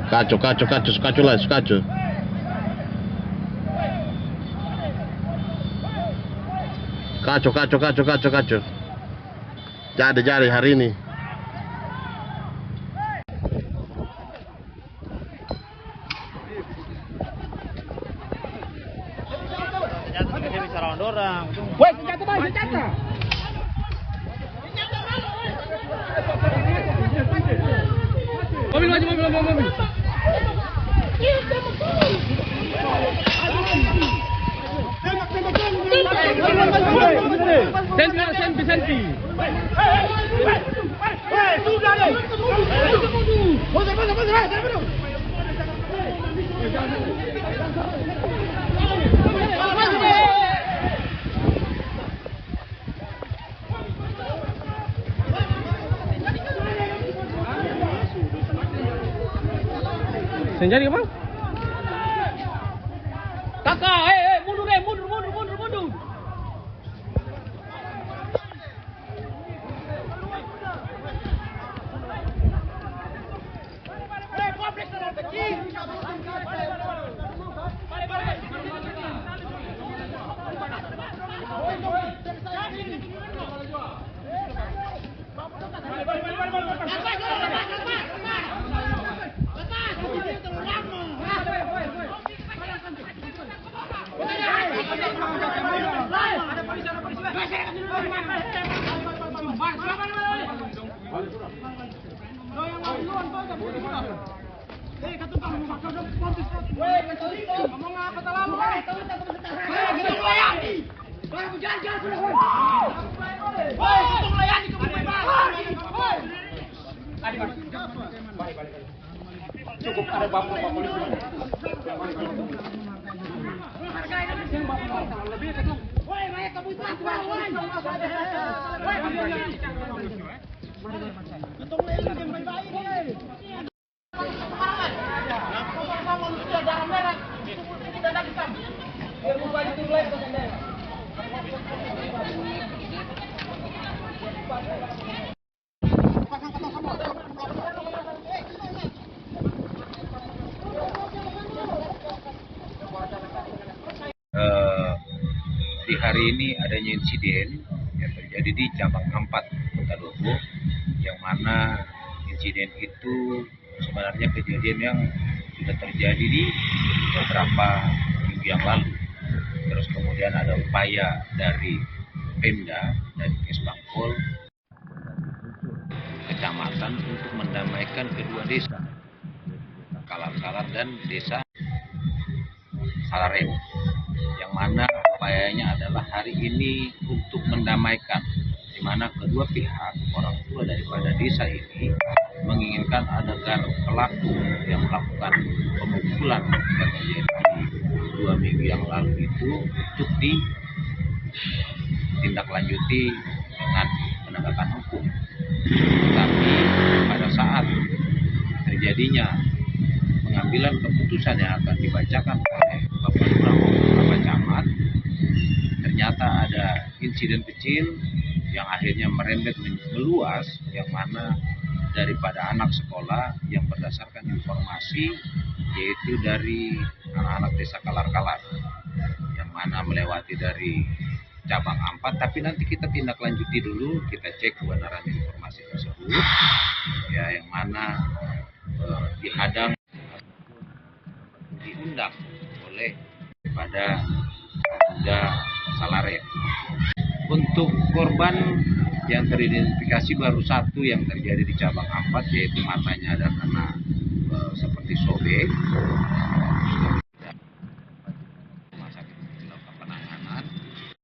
Kacau, kacau, kacau, kacau lah, kacau. Kacau, kacau, kacau, kacau, kacau. Jadi hari ini. Bisa lawan orang. Woi, senjata, Bang, senjata. Mobil maju, mobil. Senti. Senjata apa? Kakak, mundur. Cukup ada bapak polisi. Di hari ini adanya insiden yang terjadi di cabang 4 Kota Lobo, yang mana insiden itu sebenarnya kejadian yang sudah terjadi di beberapa minggu yang lalu. Terus kemudian ada upaya dari Pemda dan Kesbangpol kecamatan untuk mendamaikan kedua desa, Kalar-Kalar dan desa Salarewo, yang mana upayanya adalah hari ini untuk mendamaikan, di mana kedua pihak, orang tua daripada desa ini menginginkan agar pelaku yang melakukan pemukulan yang terjadi 2 minggu yang lalu itu untuk ditindaklanjuti dengan penegakan hukum. Tapi pada saat terjadinya pengambilan keputusan yang akan dibacakan oleh Bapak Lurah maupun Bapak Camat, ternyata ada insiden kecil yang akhirnya merembet meluas, yang mana daripada anak sekolah yang berdasarkan informasi yaitu dari anak-anak desa Kalar-Kalar, yang mana melewati dari cabang 4, tapi nanti kita tindak lanjuti dulu, kita cek kebenaran informasi tersebut, ya, yang mana dihadang diundang oleh pada Polda Salarewo. Untuk korban yang teridentifikasi baru satu yang terjadi di cabang 4, yaitu matanya ada kena seperti sobek. Rumah sakit melakukan penanganan,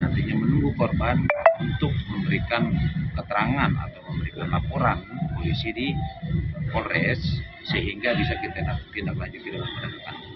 nantinya menunggu korban untuk memberikan keterangan atau memberikan laporan polisi di Polres, sehingga bisa kita tindak lanjuti dengan penegakan.